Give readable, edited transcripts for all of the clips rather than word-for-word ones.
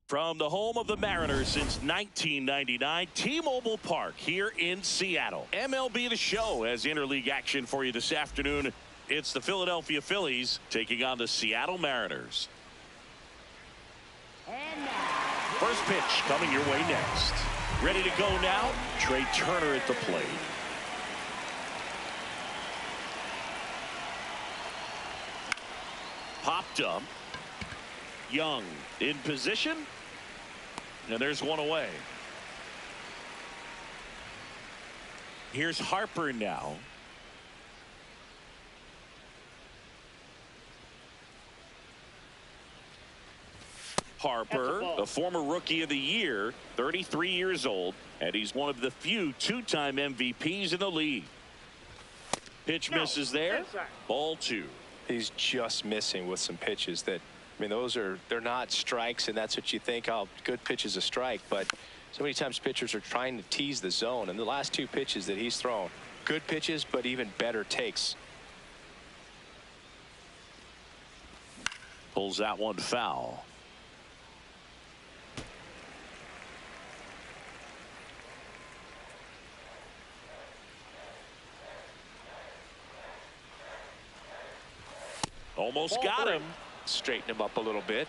From the home of the Mariners since 1999, T-Mobile Park here in Seattle. MLB The Show has interleague action for you this afternoon. It's the Philadelphia Phillies taking on the Seattle Mariners. First pitch coming your way next. Ready to go now, Trey Turner at the plate. Popped up. Young in position. And there's one away. Here's Harper now. Harper, the former Rookie of the Year, 33 years old, and he's one of the few two-time MVPs in the league. Pitch misses there. Ball 2. He's just missing with some pitches that, I mean, they're not strikes, and that's what you think, oh, good pitch is a strike. But so many times pitchers are trying to tease the zone, and the last 2 pitches that he's thrown, good pitches, but even better takes. Pulls that one foul. Almost got him. Straighten him up a little bit.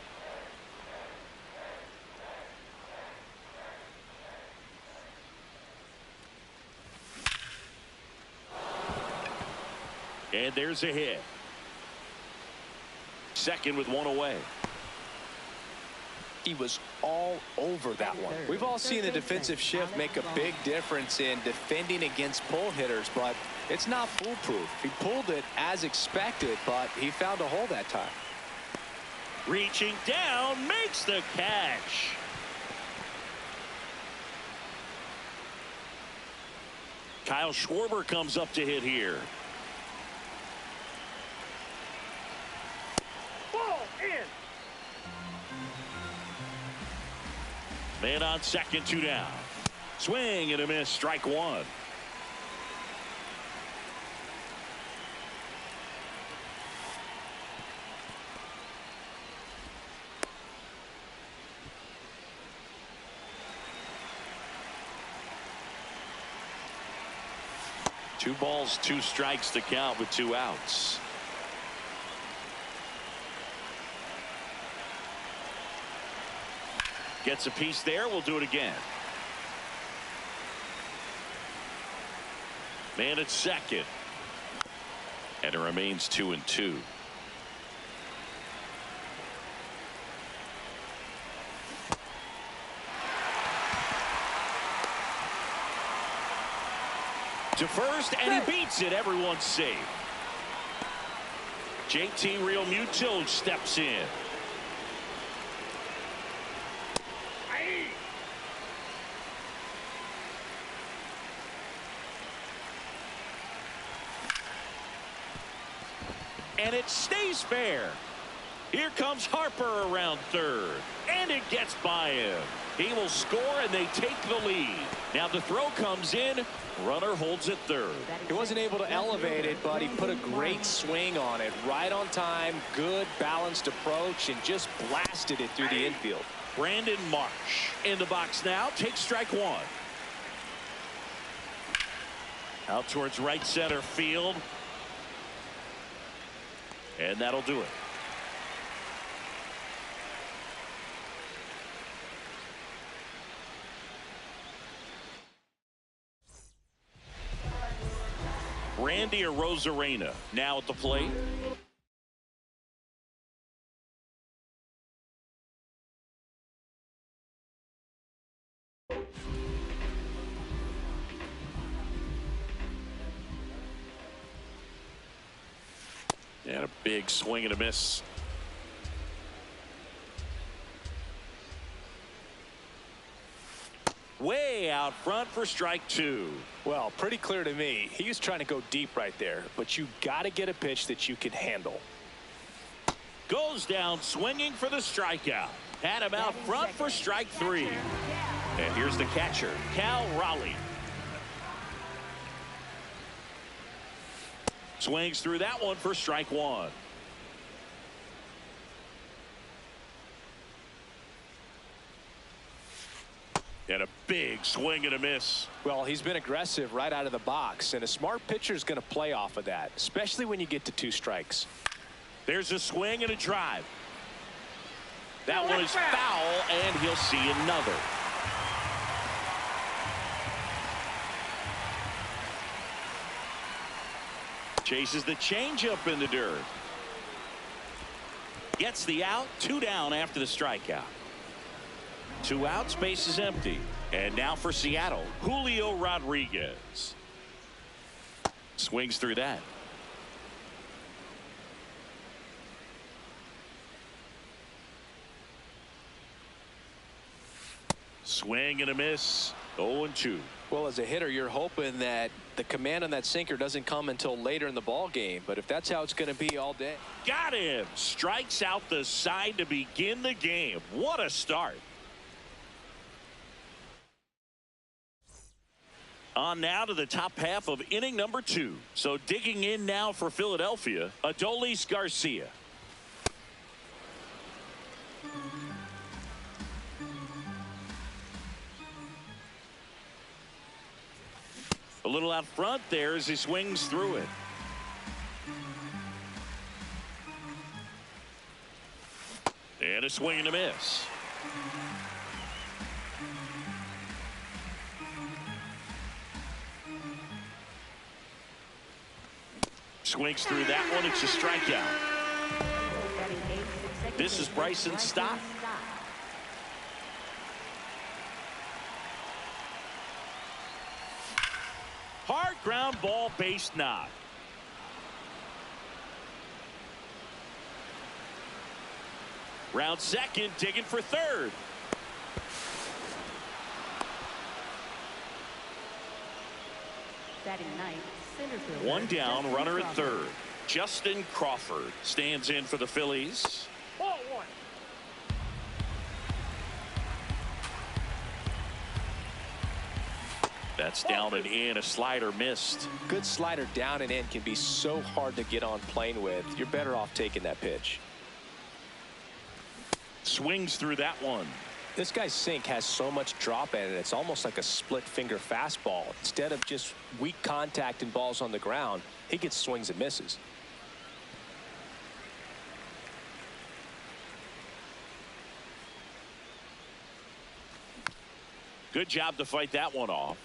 And there's a hit. Second with one away. He was all over that one. We've all seen the defensive shift make a big difference in defending against pull hitters, but it's not foolproof. He pulled it as expected, but he found a hole that time. Reaching down, makes the catch. Kyle Schwarber comes up to hit here. Ball in. Man on second, 2 down. Swing and a miss, strike 1. Two balls, 2 strikes to count with 2 outs. Gets a piece there. We'll do it again. Man at second. And it remains 2-2. To first, and he beats it. Everyone's safe. JT Realmuto steps in. and it stays fair. Here comes Harper around third, and it gets by him. He will score, and they take the lead. Now the throw comes in. Runner holds it third. He wasn't able to elevate it, but he put a great swing on it. Right on time, good balanced approach, and just blasted it through the infield. Brandon Marsh in the box now. Takes strike one. Out towards right center field. And that'll do it. Randy Arozarena now at the plate. And a big swing and a miss. Way out front for strike two. Well, pretty clear to me. He was trying to go deep right there, but you got to get a pitch that you can handle. Goes down swinging for the strikeout. Had him out front for strike three. And here's the catcher, Cal Raleigh. Swings through that one for strike one. And a big swing and a miss. Well, he's been aggressive right out of the box, and a smart pitcher is going to play off of that, especially when you get to 2 strikes. There's a swing and a drive. That one is foul, and he'll see another. Chases the changeup in the dirt. Gets the out. 2 down after the strikeout. 2 outs, base is empty. And now for Seattle, Julio Rodriguez. Swings through that. Swing and a miss. 0-2. Well, as a hitter, you're hoping that the command on that sinker doesn't come until later in the ball game. But if that's how it's going to be all day. Got him. Strikes out the side to begin the game. What a start. On now to the top half of inning number 2. So digging in now for Philadelphia, Adolis Garcia. A little out front there as he swings through it. And a swing and a miss. Swings through that one. It's a strikeout. This is Bryson Stott. Hard ground ball, base knock. Round second, digging for third. Batting ninth, center fielder. 1 down, runner at third. Justin Crawford stands in for the Phillies. Ball 1. That's down and in. A slider missed. Good slider down and in can be so hard to get on plane with. You're better off taking that pitch. Swings through that one. This guy's sink has so much drop in it. It's almost like a split finger fastball. Instead of just weak contact and balls on the ground, he gets swings and misses. Good job to fight that one off.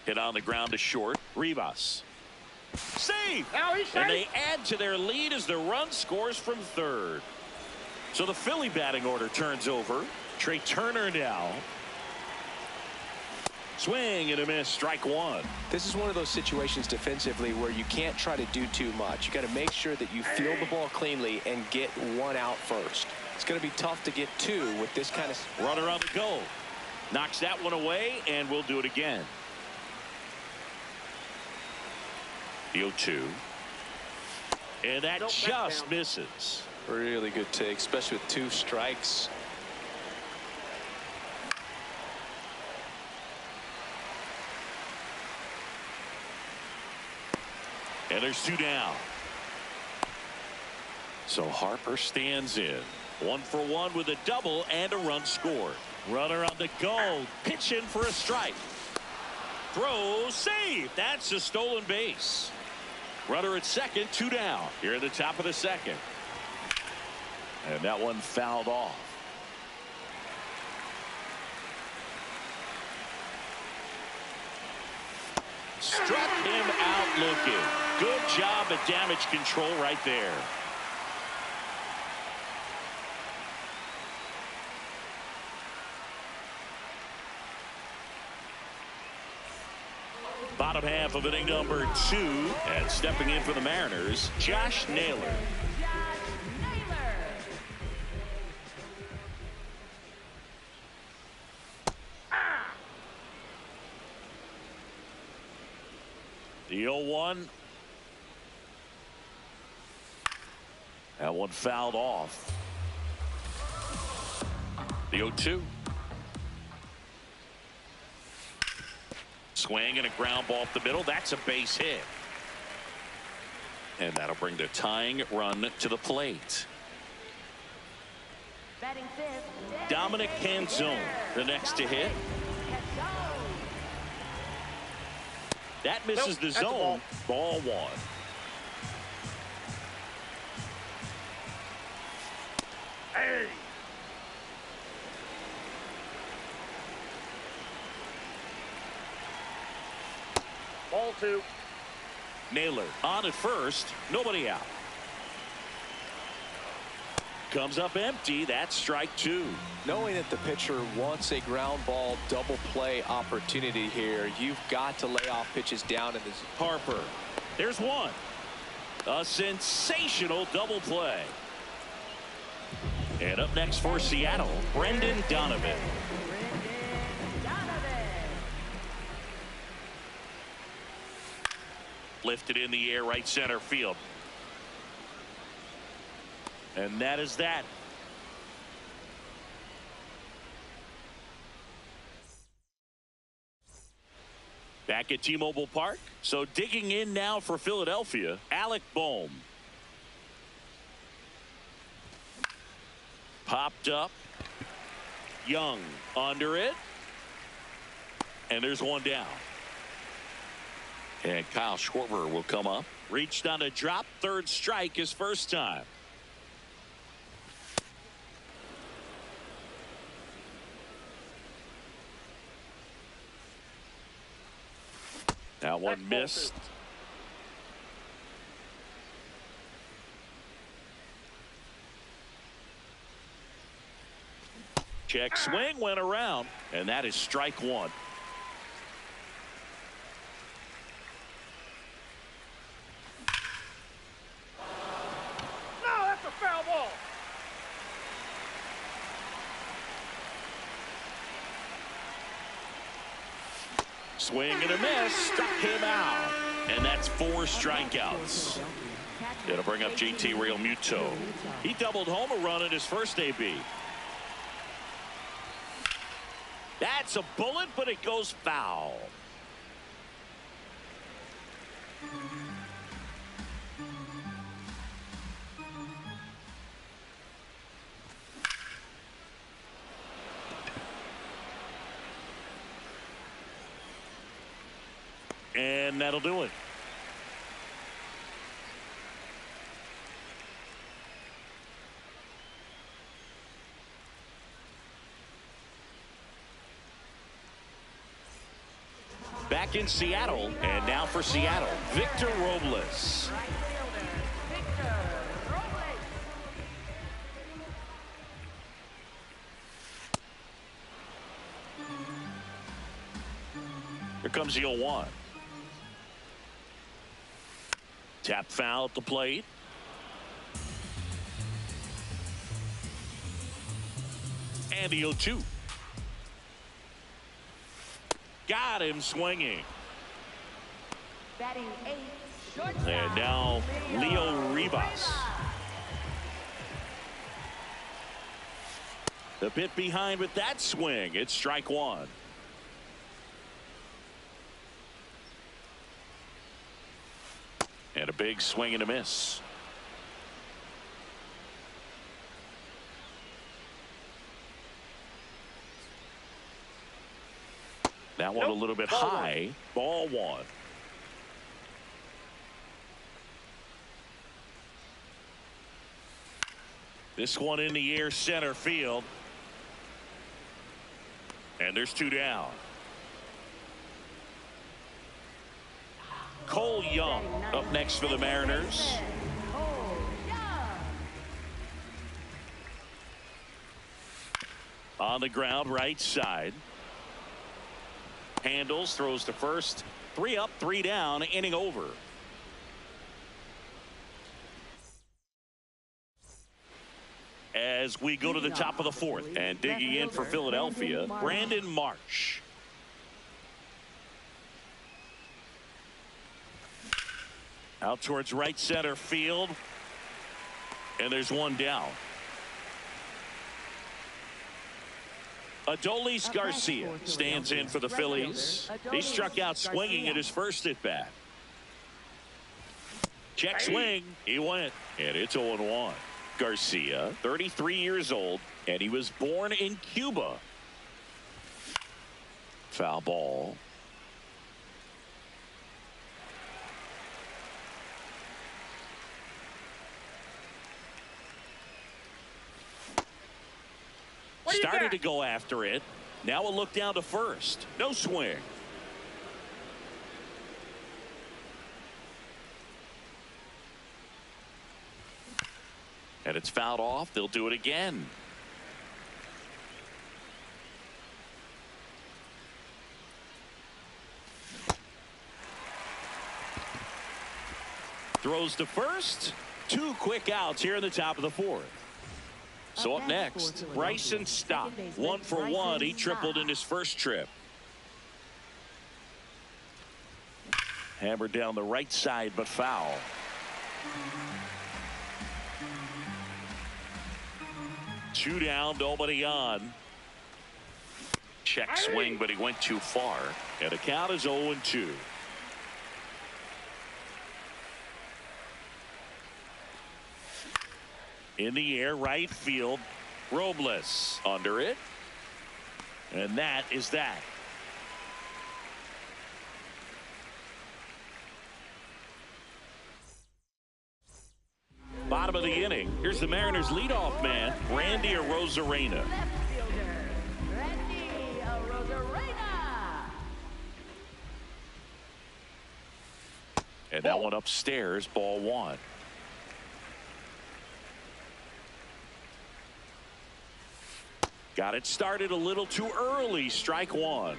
Hit on the ground to short. Rivas. Save! And they add to their lead as the run scores from third. So the Philly batting order turns over. Trey Turner now. Swing and a miss. Strike 1. This is one of those situations defensively where you can't try to do too much. You got to make sure that you field the ball cleanly and get 1 out first. It's going to be tough to get 2 with this kind of runner on the go. Knocks that one away, and we'll do it again. The 0-2. And that just misses. Really good take, especially with 2 strikes. And there's 2 down. So Harper stands in. 1 for 1 with a double and a run scored. Runner on the go. Pitch in for a strike. Throw, save. That's a stolen base. Runner at second, 2 down. Here at the top of the second. And that one fouled off. Struck him out looking. Good job at damage control right there. Bottom half of inning number 2, and stepping in for the Mariners, Josh Naylor. The 0-1. That one fouled off. The 0-2. Swing and a ground ball up the middle. That's a base hit. And that'll bring the tying run to the plate. Dominic Canzone, the next to hit. That misses the zone. Ball 1. Hey. Ball 2. Naylor on at first. Nobody out. Comes up empty. That's strike 2. Knowing that the pitcher wants a ground ball double play opportunity here, you've got to lay off pitches down in this. Harper. There's 1. A sensational double play. And up next for Seattle, Brendan Donovan. Lifted in the air, right center field. And that is that. Back at T-Mobile Park. So digging in now for Philadelphia, Alec Bohm. Popped up. Young under it. And there's 1 down. And Kyle Schwarber will come up. Reached on a drop. 3rd strike his first time. That one missed. Check swing went around, and that is strike 1. No, that's a foul ball. Swing and a miss, struck him out, and that's 4 strikeouts. It'll bring up JT Realmuto. He doubled home a run in his first AB. That's a bullet, but it goes foul. And that'll do it. Back in Seattle, and now for Seattle, Victor Robles. Here comes the 0-1. Tap foul at the plate. And the 0-2. Got him swinging. Batting 8, shortstop, And now Leo Rivas. A bit behind with that swing. It's strike one. And a big swing and a miss. That one a little bit high. Ball one. This one in the air, center field. And there's two down. Cole Young up next for the Mariners. Cole Young. On the ground, right side. Handles, throws to first. 3 up, 3 down, inning over. As we go to the top of the fourth, and digging in for Philadelphia, Brandon Marsh. Out towards right center field. And there's one down. Adolis Garcia stands in for the Phillies. He struck out swinging at his first at bat. Check swing. He went. And it's 0-1. Garcia, 33 years old, and he was born in Cuba. Foul ball. Started to go after it. Now a look down to first. No swing. And it's fouled off. They'll do it again. Throws to first. 2 quick outs here in the top of the fourth. So up next, Bryson Stott. 1 for 1. He tripled in his first trip. Hammered down the right side, but foul. Two down, nobody on. Check swing, but he went too far. And the count is 0-2. In the air, right field. Robles under it. And that is that. Bottom of the inning. Here's the Mariners leadoff man, Randy Arozarena. Left fielder, Randy Arozarena. And that one upstairs, ball one. Got it started a little too early. Strike one.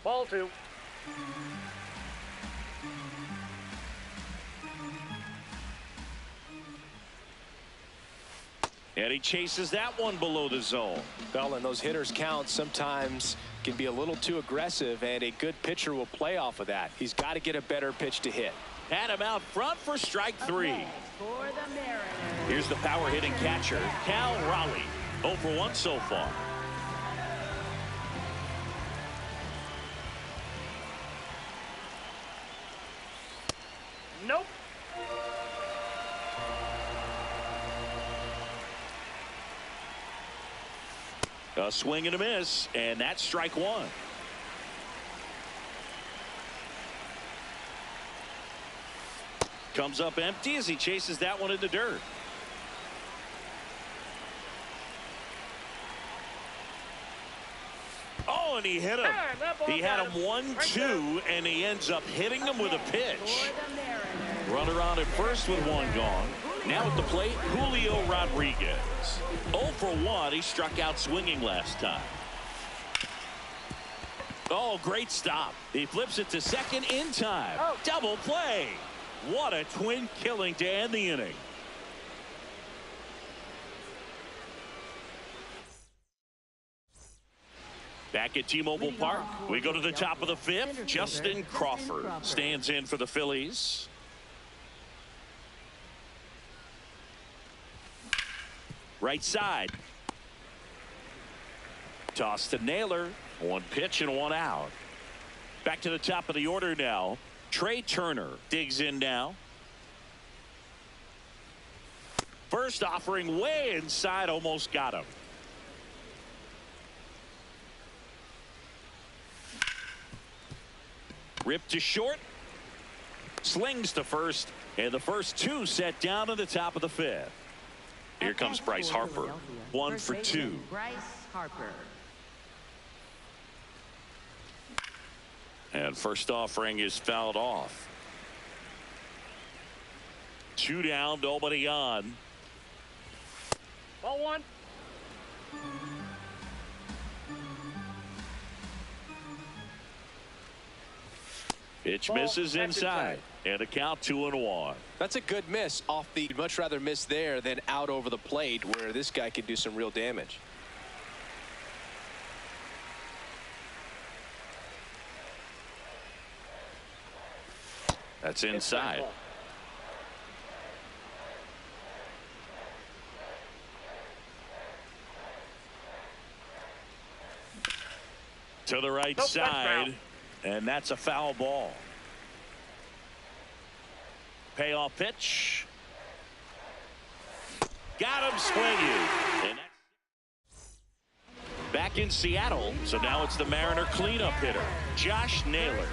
Ball 2. And he chases that one below the zone. Well, and those hitters count sometimes can be a little too aggressive, and a good pitcher will play off of that. He's got to get a better pitch to hit. Had him out front for strike 3. For the Mariners. Here's the power hitting catcher, Cal Raleigh. 0 for 1 so far. Nope. A swing and a miss, and that's strike 1. Comes up empty as he chases that one in the dirt. Oh, and he hit him. He had him 1-2, and he ends up hitting him with a pitch. For the Mariners. Runner on at first with one gone. Now at the plate, Julio Rodriguez. 0 for 1. He struck out swinging last time. Oh, great stop. He flips it to second in time. Double play. What a twin killing to end the inning. Back at T-Mobile Park, we go to the top of the fifth. Justin Crawford stands in for the Phillies. Right side. Toss to Naylor. One pitch and one out. Back to the top of the order now. Trey Turner digs in now. First offering way inside, almost got him. Ripped to short. Slings to first. And the first two set down to the top of the fifth. Here comes Bryce Harper. 1 for 2. Bryce Harper. And first offering is fouled off. 2 down, nobody on. Ball 1. Pitch misses inside. And a count 2-1. That's a good miss off the. You'd much rather miss there than out over the plate where this guy could do some real damage. That's inside. To the right side. And that's a foul ball. Payoff pitch. Got him swinging. And back in Seattle. So now it's the Mariner cleanup hitter, Josh Naylor.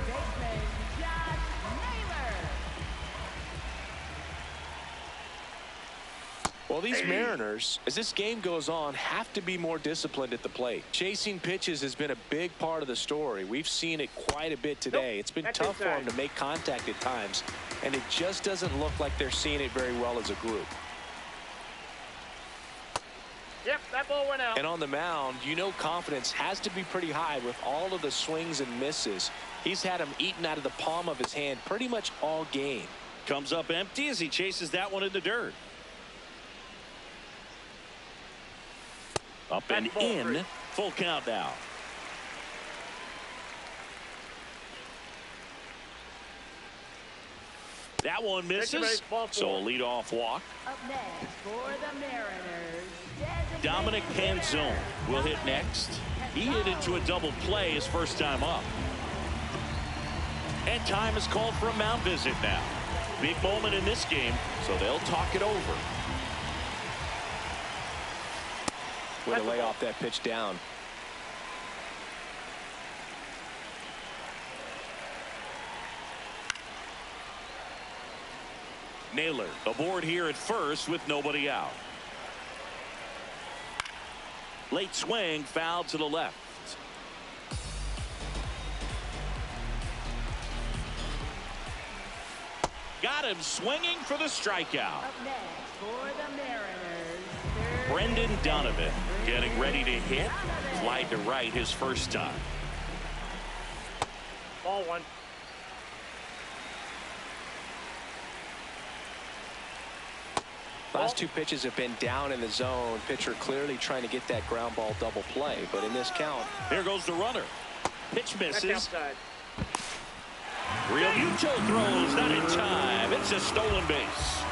Well, these Mariners, as this game goes on, have to be more disciplined at the plate. Chasing pitches has been a big part of the story. We've seen it quite a bit today. It's been tough for them to make contact at times, and it just doesn't look like they're seeing it very well as a group. Yep, that ball went out. And on the mound, you know confidence has to be pretty high with all of the swings and misses. He's had them eaten out of the palm of his hand pretty much all game. Comes up empty as he chases that one in the dirt. Up and in. Full count now. That one misses. So a leadoff walk. Up next for the Mariners, Dominic Canzone will hit next. He hit into a double play his first time up. And time is called for a mound visit now. Big moment in this game, so they'll talk it over. Way to lay off that pitch down. Naylor aboard here at first with nobody out. Late swing, foul to the left. Got him swinging for the strikeout. Up next for the Mariners, Brendan Donovan getting ready to hit. Fly to right his first time. Ball 1. Last two pitches have been down in the zone. Pitcher clearly trying to get that ground ball double play, but in this count. Here goes the runner. Pitch That's misses. outside. Real Muto throws not in time. It's a stolen base.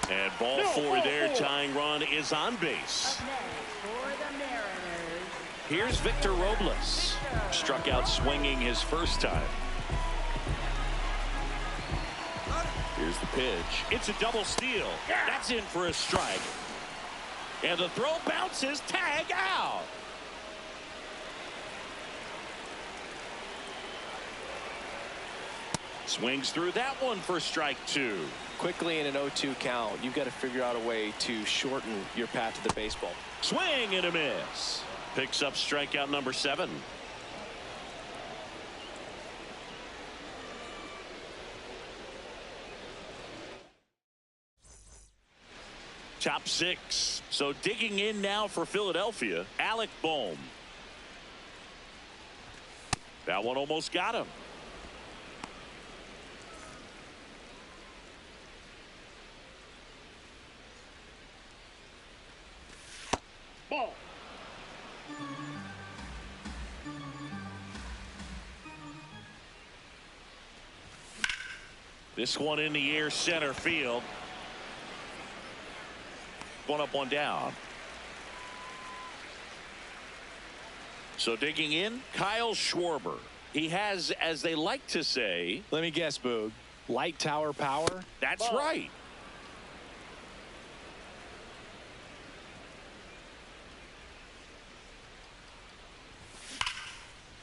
And ball 4 there. Tying run is on base. up next for the Mariners, Here's Victor Robles. Struck out swinging his first time. Here's the pitch. It's a double steal. That's in for a strike. And the throw bounces. Tag out. Swings through that one for strike 2. Quickly in an 0-2 count, you've got to figure out a way to shorten your path to the baseball. Swing and a miss. Picks up strikeout number 7. Top 6. So digging in now for Philadelphia, Alec Bohm. That one almost got him. Ball This one in the air, center field. One up, one down. So digging in, Kyle Schwarber. He has, as they like to say, let me guess, Boog, light tower power. That's right.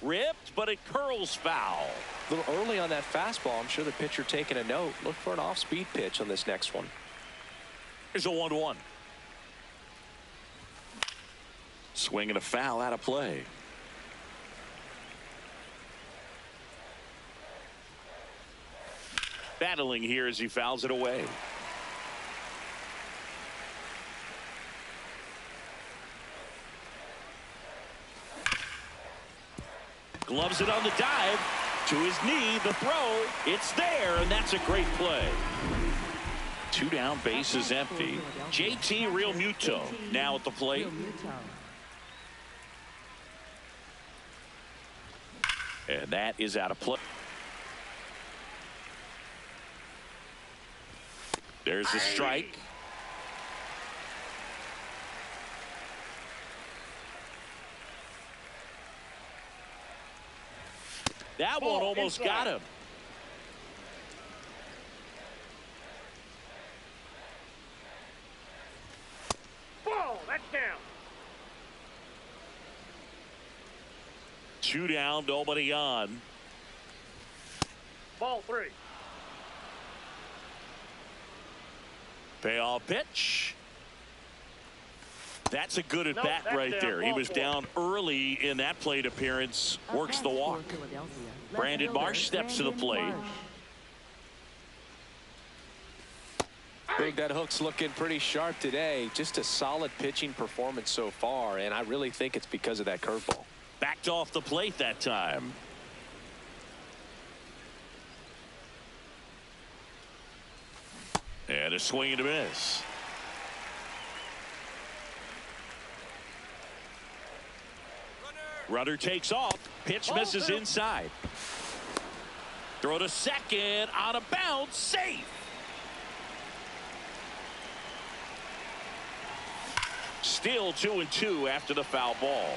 Ripped, but it curls foul. A little early on that fastball. I'm sure the pitcher taking a note. Look for an off-speed pitch on this next one. Here's a 1-1. Swing and a foul out of play. Battling here as he fouls it away. Gloves it on the dive. To his knee, the throw. It's there, and that's a great play. 2 down, base is empty. JT Realmuto now at the plate. And that is out of play. There's a strike. That one almost got him. Ball, that's down. 2 down, nobody on. Ball 3. Payoff pitch. That's a good at bat right there. He was down early in that plate appearance. Works the walk. Brandon Marsh steps to the plate. Boog, that hook's looking pretty sharp today. Just a solid pitching performance so far, and I really think it's because of that curveball. Backed off the plate that time. And a swing and a miss. Runner takes off. Pitch misses inside. Throw to second on a bounce. Safe. Still 2-2 after the foul ball.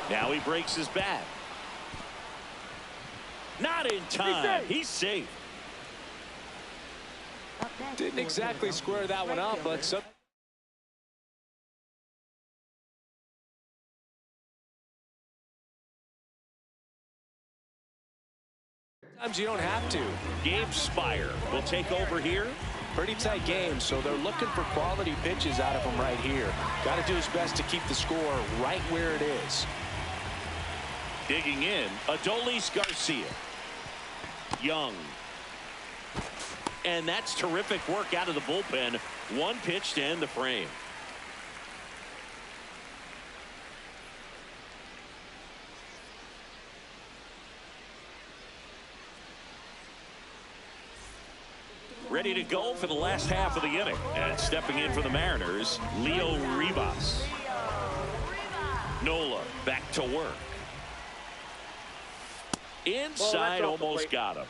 Now he breaks his bat. Not in time. He's safe. Didn't exactly square that one up, but sometimes you don't have to. Gabe Spire will take over here. Pretty tight game, so they're looking for quality pitches out of him right here. Got to do his best to keep the score right where it is. Digging in, Adolis Garcia. Young. And that's terrific work out of the bullpen. One pitch to end the frame. Ready to go for the last half of the inning. And stepping in for the Mariners, Leo Rivas. Nola back to work. Inside, almost got him.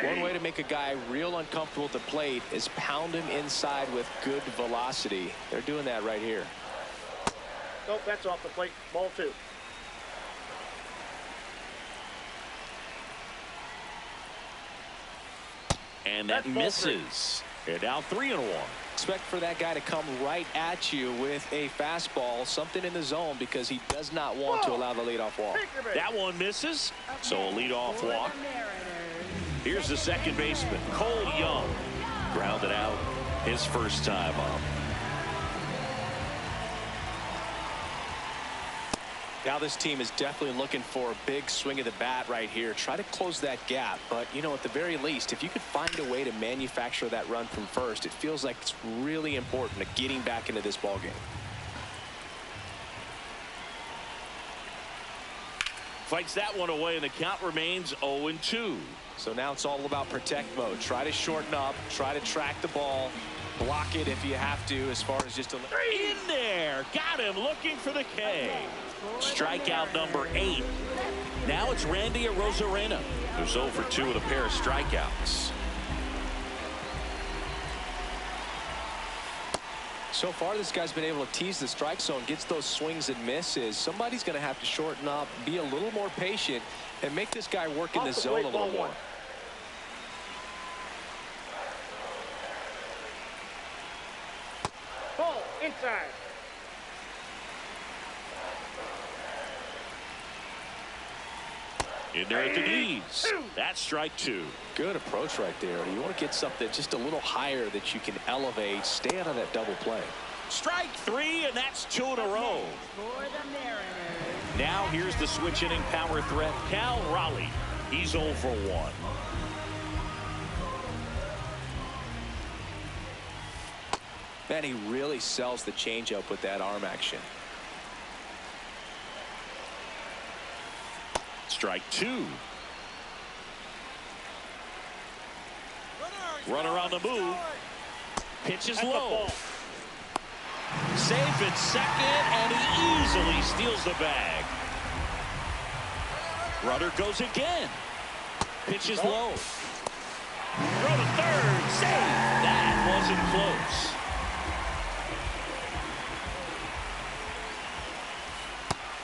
One way to make a guy real uncomfortable at the plate is pound him inside with good velocity. They're doing that right here. Nope, that's off the plate. Ball 2. And that misses. And now 3-1. Expect for that guy to come right at you with a fastball, something in the zone, because he does not want to allow the leadoff walk. That one misses. So a leadoff walk. Here's the second baseman, Cole Young. Grounded out his first time up. Now this team is definitely looking for a big swing of the bat right here. Try to close that gap. But, you know, at the very least, if you could find a way to manufacture that run from first, it feels like it's really important to getting back into this ball game. Fights that one away, and the count remains 0-2. So now it's all about protect mode. Try to shorten up, try to track the ball, block it if you have to, as far as just a... In there, got him looking for the K. Strikeout number 8. Now it's Randy Arozarena, who's 0 for 2 with a pair of strikeouts. So far, this guy's been able to tease the strike zone, gets those swings and misses. Somebody's going to have to shorten up, be a little more patient, and make this guy work in the zone a little more. Ball inside. In there at the knees. That's strike 2. Good approach right there. You want to get something just a little higher that you can elevate. Stay out of that double play. Strike 3, and that's 2 in a row. For the Mariners. Now here's the switch inning power threat, Cal Raleigh. He's 0 for 1. Man, he really sells the changeup with that arm action. Strike 2. Runner on the move. Pitch is low. Safe at second, and he easily steals the bag. Runner goes again. Pitch is low. Throw to third. Save. That wasn't close.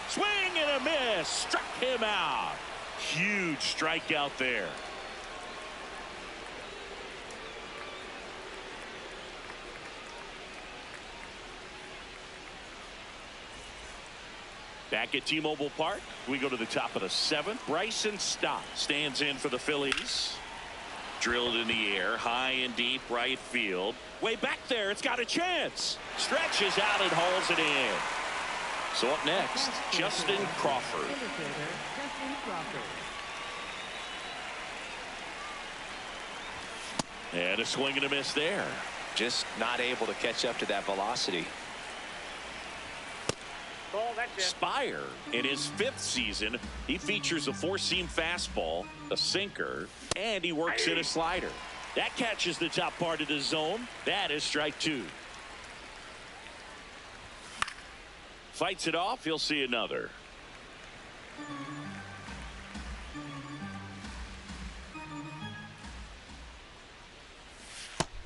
Swing and a miss. Struck him out. Huge strikeout there. Back at T-Mobile Park, we go to the top of the 7th. Bryson Stott stands in for the Phillies. Drilled in the air, high and deep right field. Way back there, it's got a chance. Stretches out and hauls it in. So up next, Justin Crawford. And a swing and a miss there. Just not able to catch up to that velocity. Ball, that's it. Spire, in his 5th season, he features a 4-seam fastball, a sinker, and he works in a slider. That catches the top part of the zone. That is strike 2. Fights it off. He'll see another.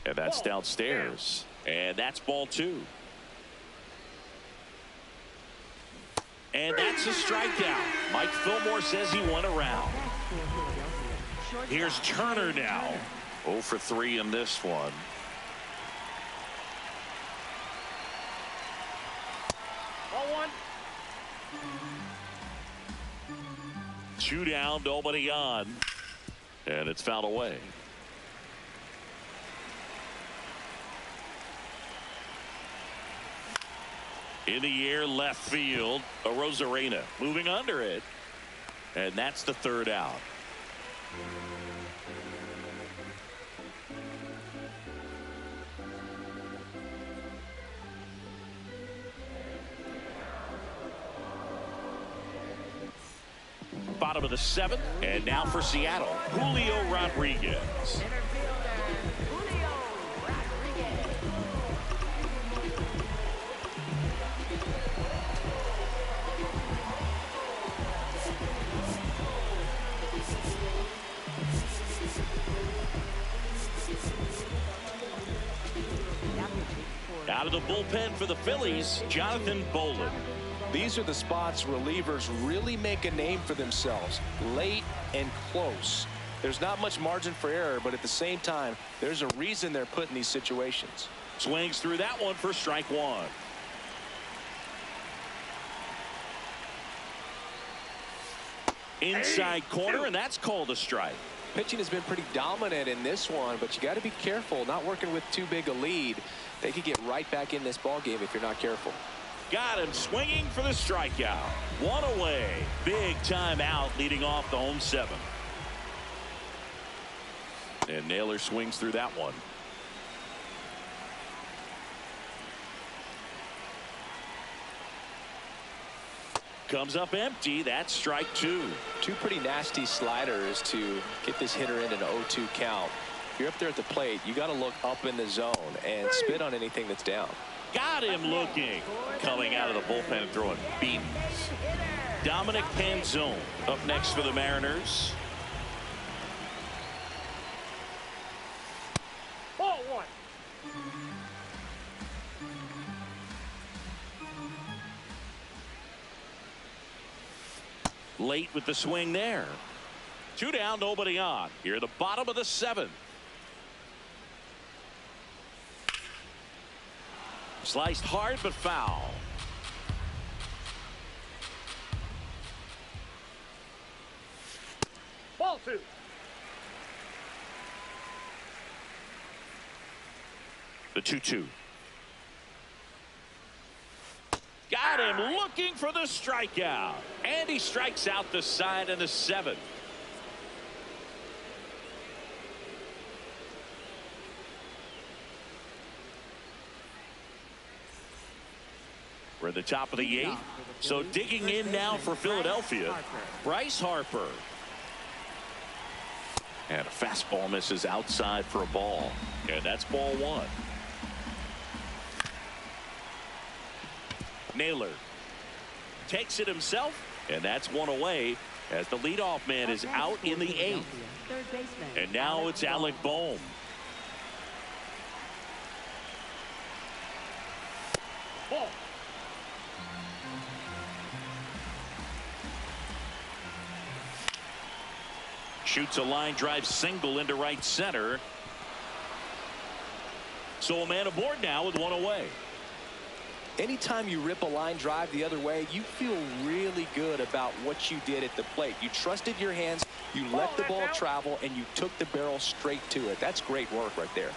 And that's downstairs. And that's ball 2. And that's a strikeout. Mike Fillmore says he went around. Here's Turner now. 0 for 3 in this one. Ball 1. 2 down, nobody on. And it's fouled away. In the air, left field. Arozarena moving under it. And that's the 3rd out. Bottom of the 7th. And now for Seattle, Julio Rodriguez. Center fielder, Julio Rodriguez. Out of the bullpen for the Phillies, Jonathan Bolin. These are the spots relievers really make a name for themselves. Late and close. There's not much margin for error, but at the same time, there's a reason they're put in these situations. Swings through that one for strike 1. Inside corner, and that's called a strike. Pitching has been pretty dominant in this one, but you got to be careful not working with too big a lead. They could get right back in this ball game if you're not careful. Got him swinging for the strikeout. 1 away. Big time out leading off the home 7th. And Naylor swings through that one. Comes up empty. That's strike two. Two pretty nasty sliders to get this hitter in an 0-2 count. If you're up there at the plate, you got to look up in the zone and spit on anything that's down. Got him looking. Coming out of the bullpen and throwing beans. Dominic Panzone up next for the Mariners. Ball one. Late with the swing there. 2 down, nobody on. Here, the bottom of the 7th. Sliced hard but foul. Ball two. The 2-2. Got him looking for the strikeout. And he strikes out the side in the 7th. We're at the top of the 8th. So digging in now for Philadelphia, Bryce Harper. And a fastball misses outside for a ball. And that's ball 1. Naylor takes it himself, and that's 1 away as the leadoff man is out in the 8th. And now it's Alec Bohm. Ball. Shoots a line drive single into right center. So a man aboard now with 1 away. Anytime you rip a line drive the other way, you feel really good about what you did at the plate. You trusted your hands, you let the ball travel, and you took the barrel straight to it. That's great work right there.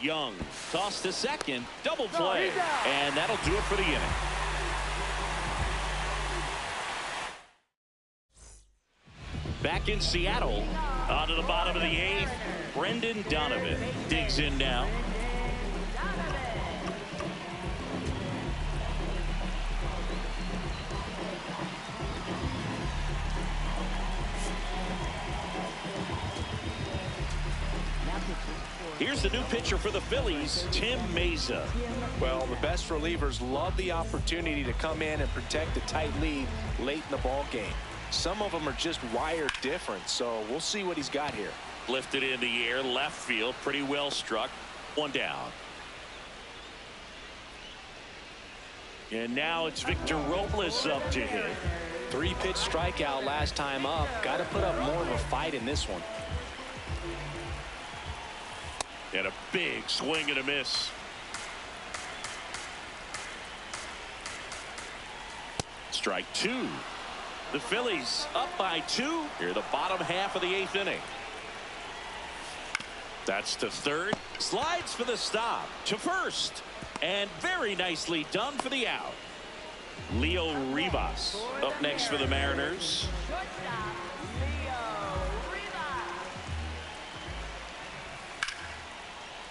Young tossed to second, double play, and that'll do it for the inning. Back in Seattle, on to the bottom of the 8th. Brendan Donovan digs in now. Here's the new pitcher for the Phillies, Tim Mayza. Well, the best relievers love the opportunity to come in and protect a tight lead late in the ball game. Some of them are just wired different, so we'll see what he's got here. Lifted in the air, left field, pretty well struck. 1 down. And now it's Victor Robles up to hit. 3-pitch strikeout last time up. Got to put up more of a fight in this one. And a big swing and a miss. Strike 2. The Phillies up by 2 here, the bottom half of the 8th inning. That's to third. Slides for the stop to first. And very nicely done for the out. Leo Rivas up next for the Mariners.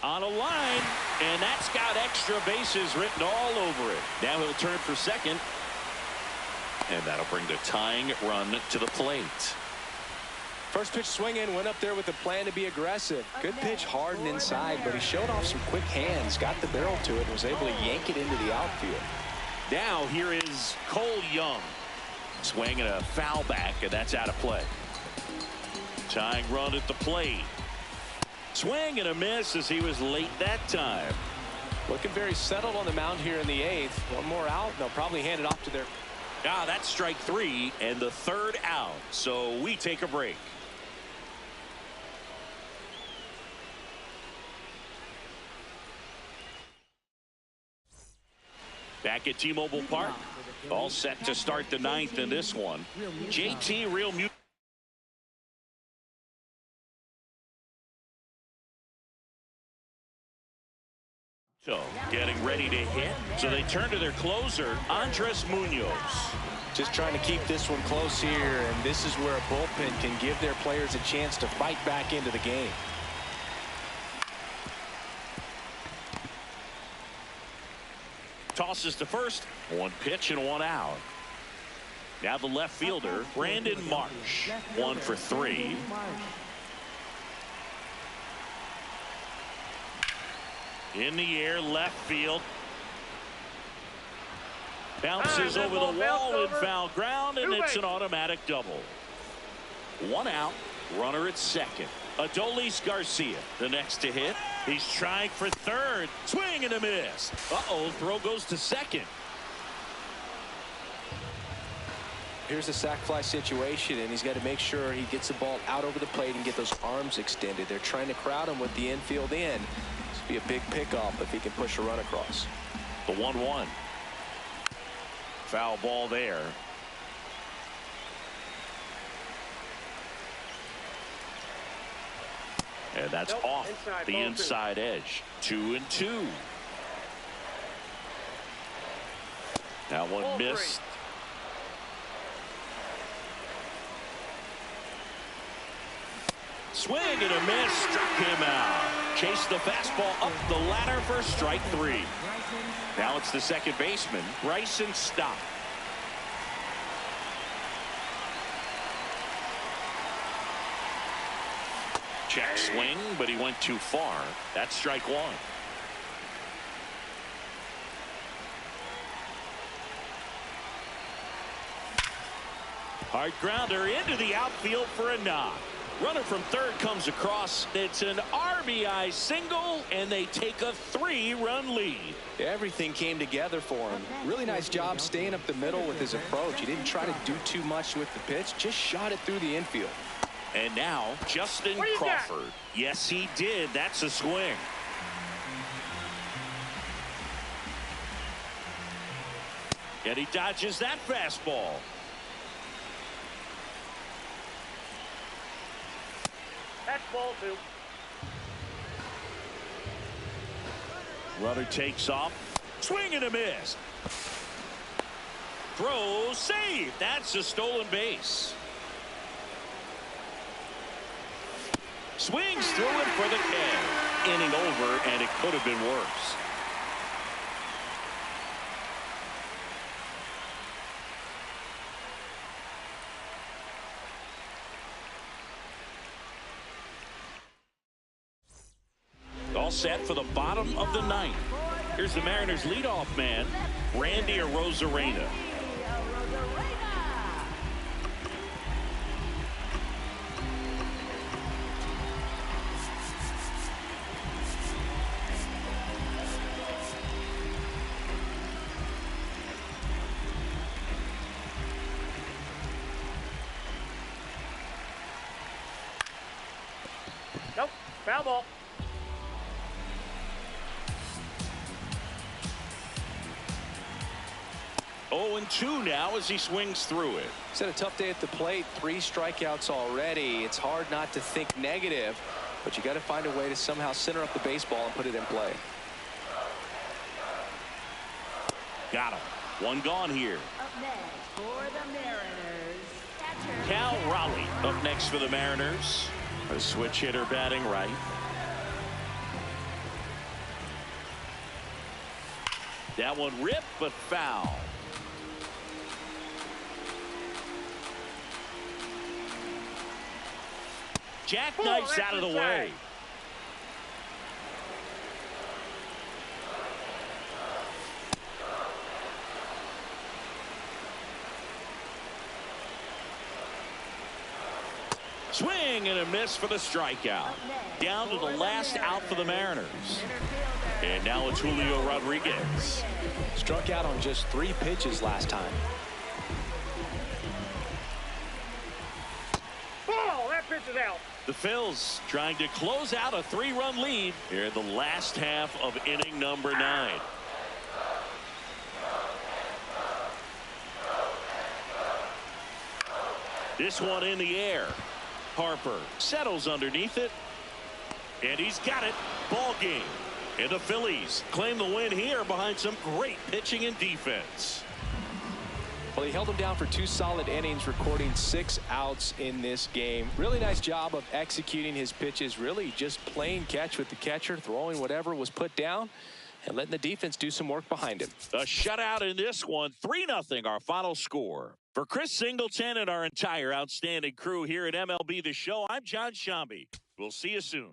On a line, and that's got extra bases written all over it. Now he'll turn for second. And that'll bring the tying run to the plate. First pitch swing in, went up there with a plan to be aggressive. Good pitch, hard and inside, but he showed off some quick hands, got the barrel to it, and was able to yank it into the outfield. Now here is Cole Young. Swing and a foul back, and that's out of play. Tying run at the plate. Swing and a miss as he was late that time. Looking very settled on the mound here in the 8th. One more out, and they'll probably hand it off to their... Now that's strike 3 and the 3rd out. So we take a break. Back at T-Mobile Park. All set to start the 9th in this one. JT Real Music. So getting ready to hit. So they turn to their closer, Andres Munoz. Just trying to keep this one close here, and this is where a bullpen can give their players a chance to fight back into the game. tosses to first. One pitch and one out. Now the left fielder, Brandon Marsh. 1 for 3. In the air, left field. Bounces over the wall in foul ground, and it's an automatic double. 1 out, runner at second. Adolis Garcia, the next to hit. He's trying for third. Swing and a miss. Uh-oh, throw goes to second. Here's the sac fly situation, and he's got to make sure he gets the ball out over the plate and get those arms extended. They're trying to crowd him with the infield in. This would be a big pickoff if he can push a run across. The 1-1. Foul ball there. And that's off the inside edge. 2-2. That one missed. Swing and a miss. Struck him out. Chased the fastball up the ladder for strike 3. Now it's the second baseman, Bryson Stott. Check swing, but he went too far. That's strike 1. Hard grounder into the outfield for a knock. Runner from third comes across. It's an RBI single, and they take a 3-run lead. Everything came together for him. Really nice job staying up the middle with his approach. He didn't try to do too much with the pitch, just shot it through the infield. And now Justin Crawford. Yes, he did. That's a swing. And he dodges that fastball. That's ball 2. Runner takes off. Swing and a miss. Throw saved. That's a stolen base. Swings through it for the K. Inning over, and it could have been worse. All set for the bottom of the 9th. Here's the Mariners leadoff man, Randy Arozarena. Nope, foul ball. Oh, 0-2 now as he swings through it. He's had a tough day at the plate. 3 strikeouts already. It's hard not to think negative, but you got to find a way to somehow center up the baseball and put it in play. Got him. 1 gone here. Up next for the Mariners, catcher Cal Raleigh up next for the Mariners. A switch hitter batting right. That one ripped, but foul. Jackknifes out of the way. Swing and a miss for the strikeout. Down to the last out for the Mariners. And now it's Julio Rodriguez. Struck out on just 3 pitches last time. Ball, that pitch is out. The Phils trying to close out a 3-run lead here in the last half of inning number 9. This one in the air. Harper settles underneath it, and he's got it. Ball game. And the Phillies claim the win here behind some great pitching and defense. Well, he held him down for 2 solid innings, recording 6 outs in this game. Really nice job of executing his pitches, really just playing catch with the catcher, throwing whatever was put down. and letting the defense do some work behind him. A shutout in this one, 3-0 our final score. For Chris Singleton and our entire outstanding crew here at MLB The Show, I'm John Shambi. We'll see you soon.